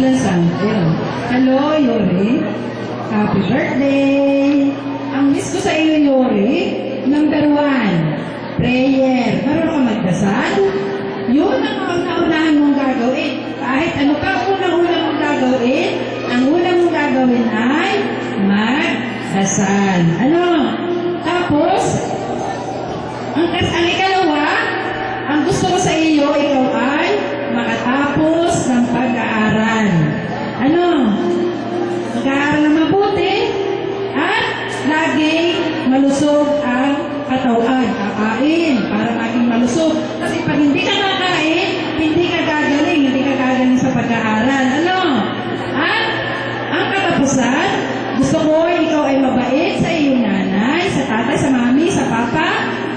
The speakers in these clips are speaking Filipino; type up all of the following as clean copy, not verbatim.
Malasan. Ayun. Hello, Yuri. Happy birthday! Ang wish ko sa iyo, Yuri, number 1, prayer. Marunong ka magdasal? Yun ang naunahan mong gagawin. Kahit ano pa unang-unang mong gagawin, ang unang mong gagawin ay magdasal. Ano? Tapos, ang ikalawa, ang gusto ko sa iyo, ikaw ay makatapos ng pag-aaral. Ano? Mag-aaral na mabuti at laging malusog ang katawan. Kakain para maging malusog. Kasi pag hindi ka kakain, hindi ka gagaling sa pag-aaral. Ano? At ang katapusan, gusto ko ikaw ay mabait sa iyong nanay, sa tatay, sa mami, sa papa,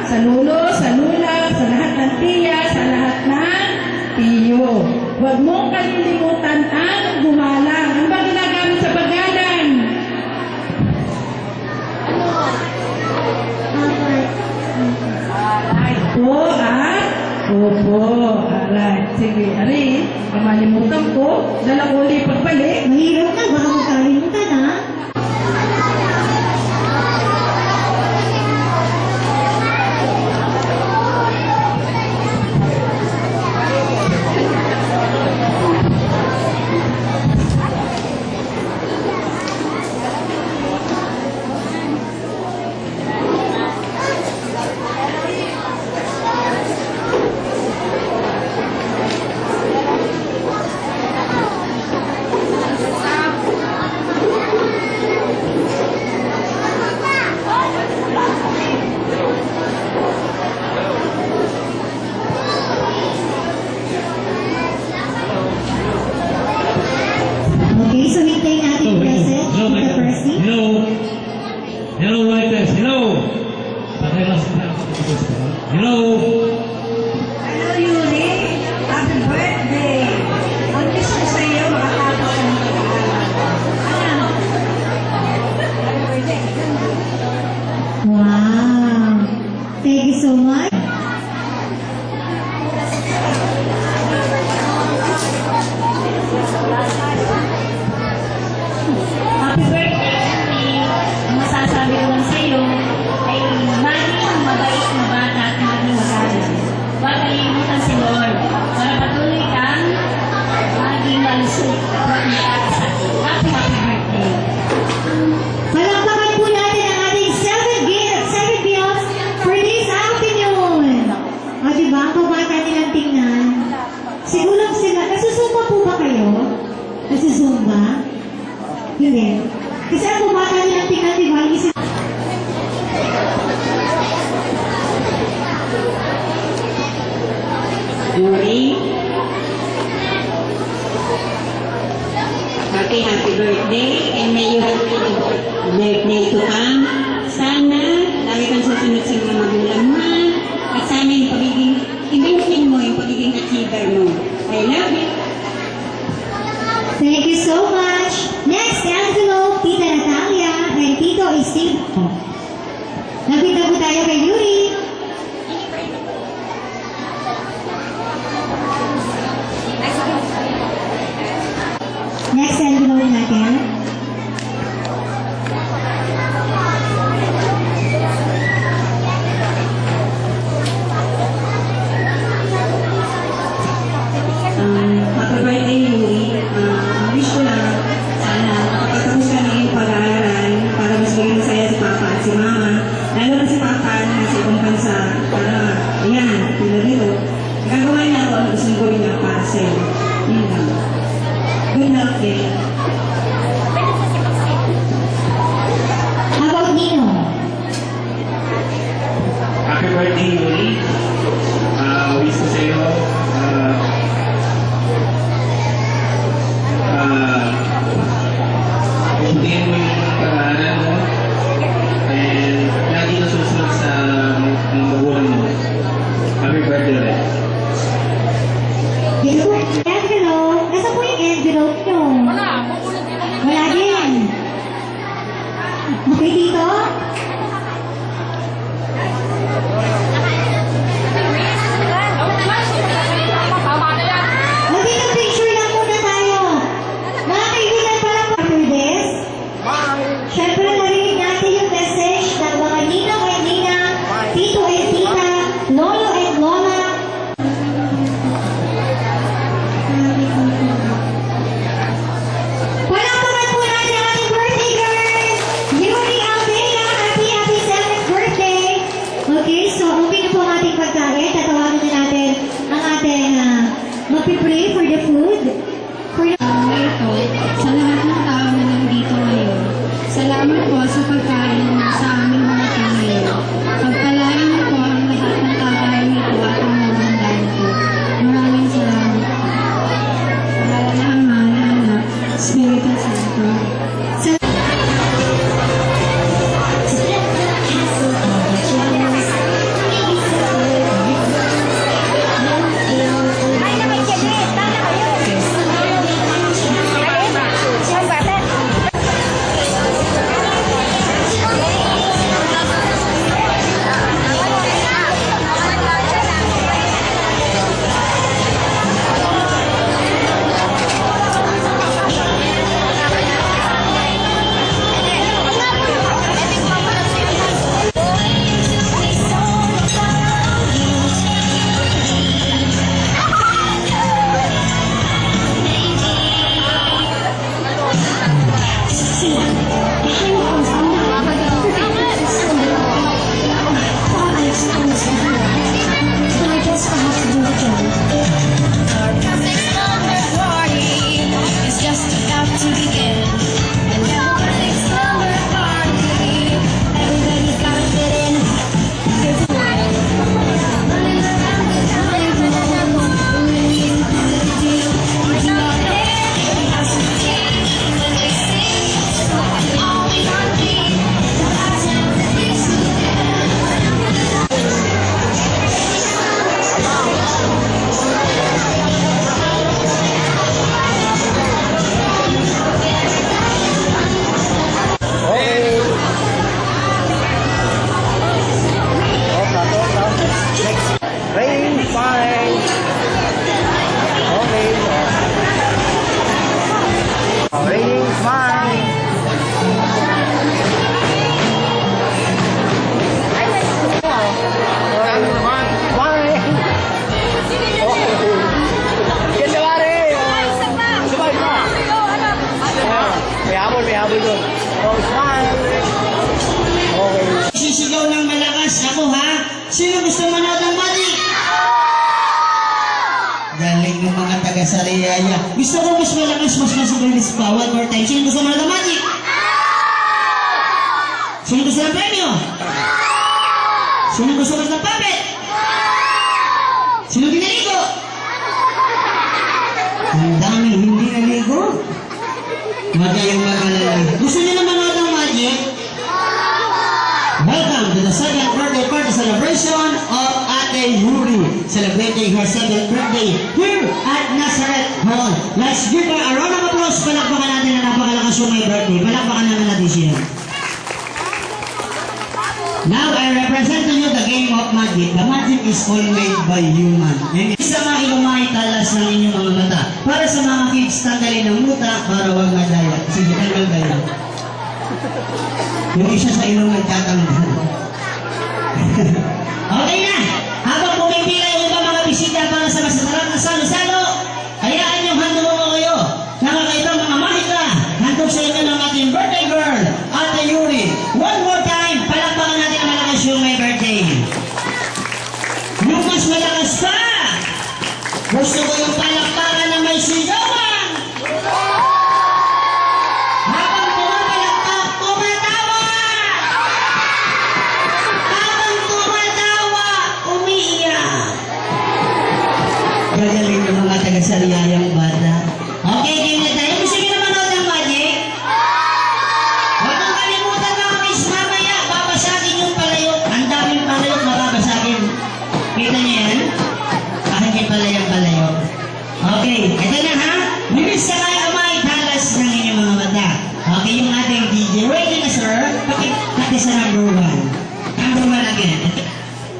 sa lolo, sa lula, sa lahat ng tiya, sa lahat ng tiyo. Huwag mong kalilimutan ang gumalang. Ano ba ginagamit sa paggalang? Alright po, opo. Alright. Sige, ari, kamalimutan ko. Dala ko ulit pagbalik. Mahirap na, baka magkalimutan ha. Okay, so hintayin natin yung message. The first thing. Hello, writers. Hello. Hello. Hello, Yuri. Happy birthday. Ang wish ko sa iyo, makatapos ka ng pag-aaral. Wow. Thank you so much. Happy birthday! Ang masasabi ko lang sa iyo ay maging mabait na bata at maging magalang. Huwag kalimutan si Lord para patuloy kang maging malusog at maging kakasakit. Happy birthday! Palakpakan po natin ang ating 7 gate at 7 beyond for this afternoon. O diba, ang kabata nilang tingnan. Siguro sila, nasusumba po ba kayo? Nasusumba? Hindi. Kasi ang kabata nilang tingnan, diba, isip Yuri, happy birthday, and may you have a birthday to come. Sana lagi kang susunod sa mga magulang mo, at sana yung pagiging, i-maintain mo yung pagiging achiever mo. I love you. Thank you so much. Next, envelope, Tita Natalia and Tito Steve. Napita po tayo kay Yuri. Next envelope natin. Happy birthday, Yuri. Wish ko lang, sana makapagtapos ka na yung pag-aaral para mas maging masaya si Papa at si Mama. Lalo na si Papa na sa ibang bansa. Para, ayan, tulad nito. Gagawa niya ako ang gusto ko rin niya para sa'yo. Yun lang. Good luck, eh. How about Nino? Happy birthday, Yuri. Wish ko sa'yo, puntiin mo yung pag-aaral mo and lagi na susunod sa mga magulang mo. Happy birthday ulit. Envelope. Nasa po yung envelope nyo? Wala, magulang we pray for the food. For the ito sa lahat ng tao na nandito ngayon. Salamat po sa pagkain sa aming mga Pinoy. Pagpalain niyo po ang lahat ng kakain nito at ang mabandayan po. Maraming salamat po. Sa ngalan ng Ama, ng Anak, Espiritu Santo. Sisigaw ng malakas ako ha. Sino gusto manood ng magic? Galing ng mga taga-Sariaya. Gusto ko mas malakas, mas masubilis pa. One more time. Sino gusto manood ng magic? Sino gusto ng premyo? Sino gusto ng puppet? Sino ginaligo? Ang dami hindi naligo. Magayang mag-alala. Gusto niyo na manood ng magic? Welcome to the second birthday party celebration of Ate Yuri, celebrating her 7th birthday here at Nazareth Hall. Let's give her a round of applause. Palakpakan natin na napakalakas yung may birthday. Palakpakan naman natin siya. Now I represent to you the game of magic. The magic is all made by human. And isa mga ilumay talas ng inyong mga mata. Para sa mga kids, tanggalin ng muta para wag madaya. Sige, tanggal kayo. Yung isa sa ilong nagtatanggal. Okay na! Habang pumipila yung iba mga bisita para sa masasarap na salo-salo, hayaan niyong handog mo kayo. Nakakaibang mga mahika, handog sa inyo ng ating birthday girl, Ate Yuri. One more time, palakpakan natin ang malakas yung may birthday. Yung mas malakas pa! Gusto ko yung palakpakan na may sigawan! Habang pumapalakpak, tumatawa! Habang tumatawa, umiiyak! Gagaling ng mga taga-Sariayang bata. Okay, game na tayo. Gusto niyo na manood ng magic? Huwag kang kalimutan mga miss, mamaya babasagin yung palayok. Ang daming palayok mababasagin. Kita niyo yan? Hindi pala yung palayok. Okay, ito na ha. Bilis sa kayo amay, talas ng inyong mga mata. Okay, yung ating DJ. Ready na sir? Pati sa number 1. Number 1 again.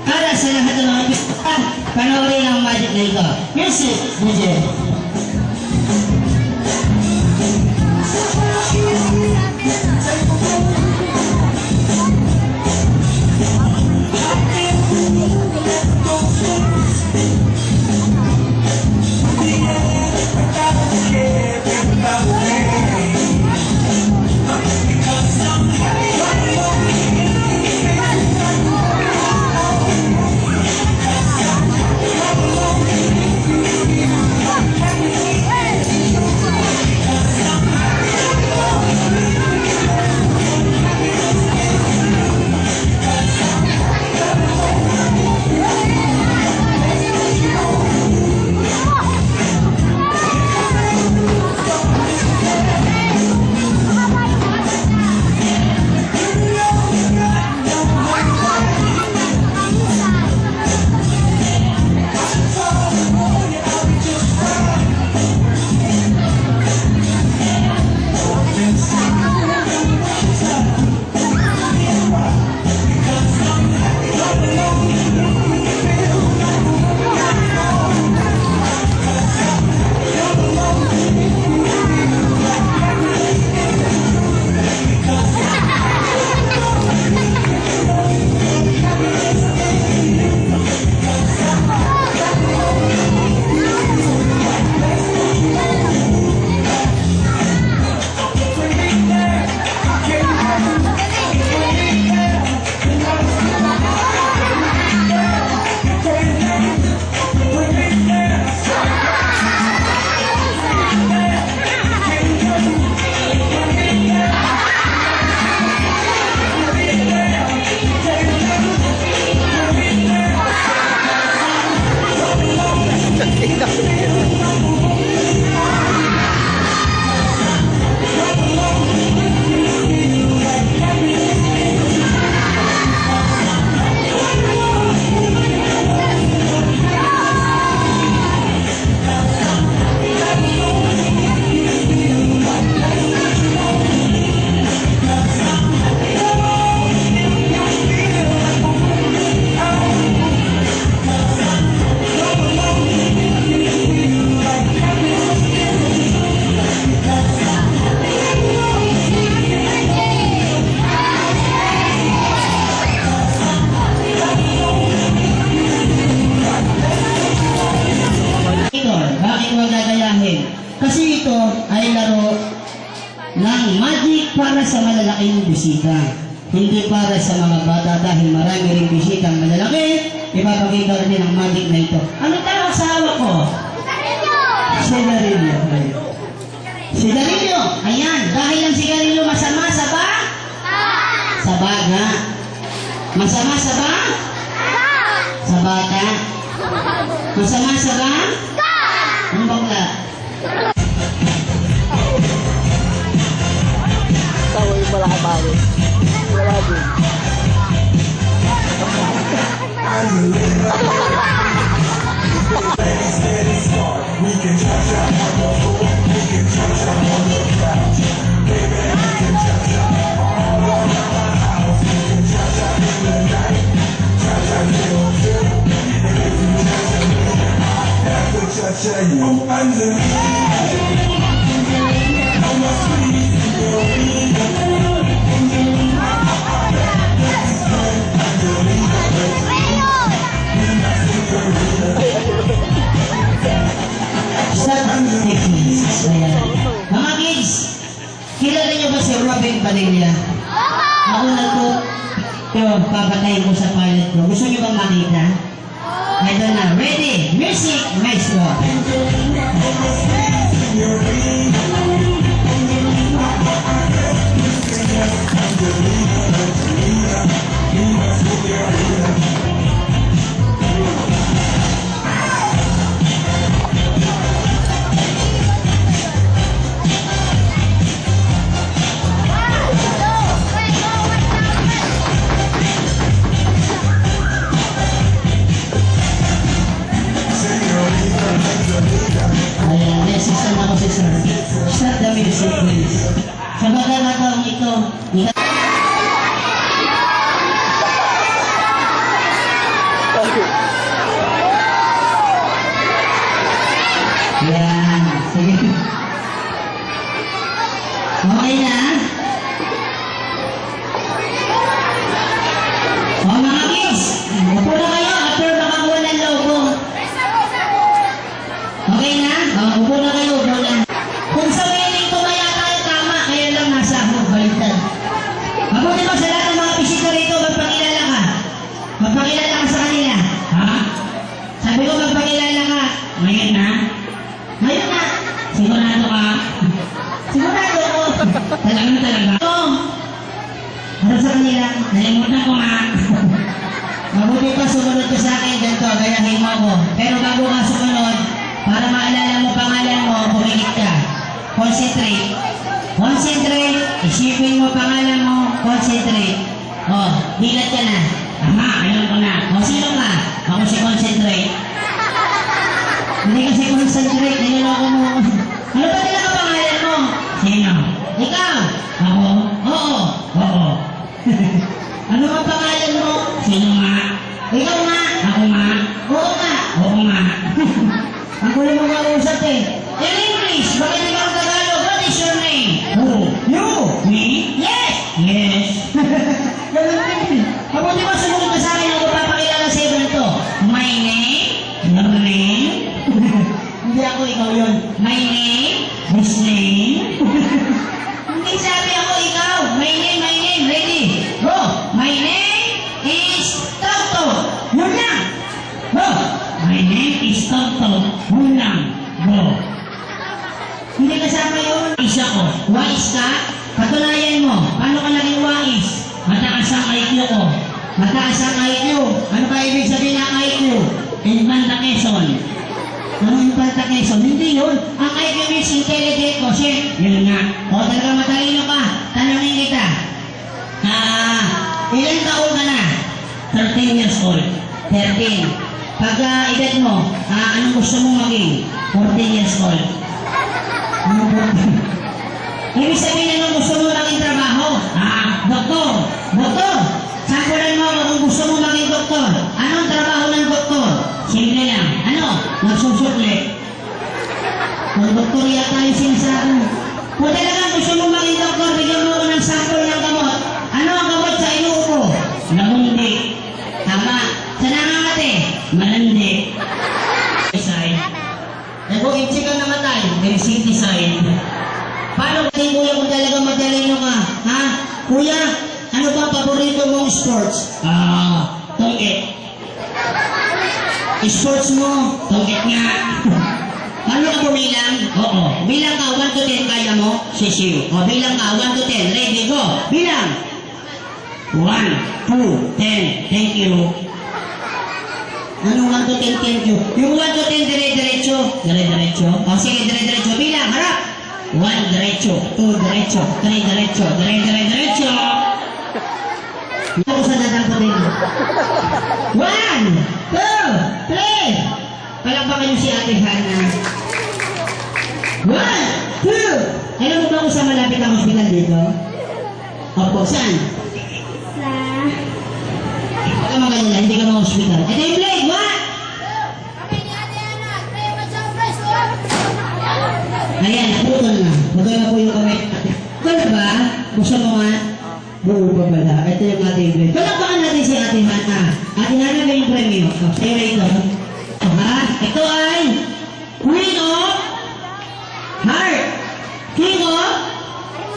Para sa lahat ng mga pista, panoorin ang magic na ito. Music, DJ. Kasi ito ay laro ng magic para sa malalaking bisita. Hindi para sa mga bata dahil marami ring bisitang malalaki. Ipapakita rin ang magic na ito. Ano tawag sa hawak ko? Sigarilyo. Sigarilyo. Ayan. Dahil ang sigarilyo masama sa ba? Sa baga. Masama sa ba? Sa bata. Masama sa ba? Ang bakla. Mga kids, kilala niyo ba si Robin Padilla? Ako na to, papatayin ko sa pilot ko. Gusto niyo bang makita? Ito na, ready, music, maestro. Ayan, assistant ako si sir. Start the music, please. Sa pagkakataong ito, yan, sige. Okay na? O mga kids, upo na kayo after makakuha ng logo. Okay na? Upo na kayo, upo na. Kung sa wedding tumaya tayo tama, kaya lang nasa ako, baliktad. Mabuti ba sa lahat ng mga bisita rito, magpakilala ka? Magpakilala ka sa kanila. Ha? Sabi ko magpakilala ka. Ngayon na? Ngayon na. Sigurado ka? Sigurado ko. Talagang talaga. Ito. Ano sa kanila? Nalimutan ko nga. Mabuti pa sumunod ka sa akin, ganito, gayahin mo ako. Pero bago ka sumunod, para maalala mo pangalan mo, pumikit ka. Concentrate. Concentrate. Isipin mo pangalan mo, concentrate. O, dilat ka na. Aha, alam ko na. O, sino ka? Ako si Concentrate. Hindi kasi concentrate, niloloko mo. Ano ba talaga pangalan mo? Sino? Ikaw? Ako? Oo. Oo. Ano ba pangalan mo? Sino nga? Ikaw nga? Ako nga? Oo nga? Oo nga. Ang kulit mo kausap eh. In English, bakit ikaw Tagalog? What is your name? Who? You? Me? Yes! Yes. Mabuti ba sumunod ka sa akin ako papakilala sa iyo nito? My name? Your name? Hindi ako, ikaw yun. My name? His name? Hindi sabi ako ikaw. My name, ready? Go! My name is Toto. Yun lang. Go! My name is Toto. Yun lang. Go! Hindi kasama yun. Isa ko. Wais ka? Patunayan mo. Paano ka naging wais? Mataas ang IQ ko. Mataas ang IQ. Ano ba ibig sabihin ng IQ? Infanta Quezon. Ano Infanta Quezon? Hindi yun. Ang IQ means intelligent ko. Yun nga. O talaga matalino ka. Tanungin kita. Ilan taon ka na? 13 years old. 13. Pag edad mo, anong gusto mong maging? 14 years old. Ibig sabihin anong gusto mong maging trabaho? Doktor. Doktor. Sampulan mo kung gusto mong maging doktor. Anong trabaho ng doktor? Simple lang. Ano? Nagsusukli. Ang doktor yata yung sinasabi mo. Kung talagang gusto mong maging doktor, bigyan mo ako ng sample ng gamot. Ano ang gamot sa inuupo? Namundi. Tama. Sa nangangati? Malandi. Isay. kimchi ka namatay. May city side. Paano kasi kuya kung talaga matalino ka? Ha? Kuya, ano ba paborito mong sports? Tungkit. Sports mo? Tungkit nga. Paano ka bumilang? Oo. Bilang ka 1 to 10, kaya mo? Sisiw. O, bilang ka 1 to 10. Ready, go. Bilang. 1, 2, 10. Thank you. Anong 1 to 10, thank you? Yung 1 to 10, dire-diretso. Dire-diretso? O, sige, dire-diretso. Bilang, harap. 1, diretso. 2, diretso. 3, diretso. Dire-diretso. Ako sa dadamputin. 1, 2, 3. Palakpakan niyo si Ate Hana. 1, 2. Alam mo ba kung saan malapit ang hospital dito? Opo, saan? Huwag ka magalala, hindi ka ma-hospital. Ito yung blade, what? Ayan, naputol na. Putol na po yung kamay. Kala ba? Gusto mo nga? Buo pa pala. Ito yung ating blade. Palakpakan natin si Ate Hana. Ate Hana ba yung premyo? Sa'yo rito. Ito ay Queen of Heart. King of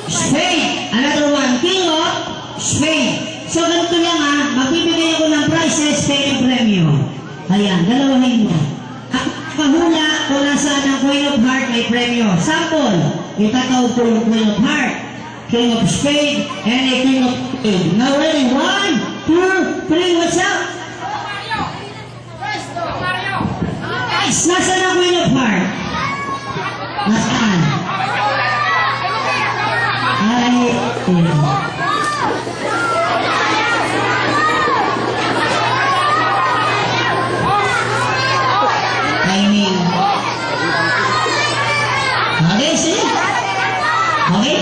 Spade. Another one, King of Spade. So, ganito lang magbibigay ako ng prizes kay yung premyo. Ayan, dalawahin mo. Kahula kung nasaan ang Queen of Heart may premyo. Sample, itatawag ko yung Queen of Heart, King of Spade, and a King of Spade. Now ready, 1, 2, 3, what's up? Guys, nasaan ang Queen of Heart? Nasaan? Ay, timing. Okay, see? Okay?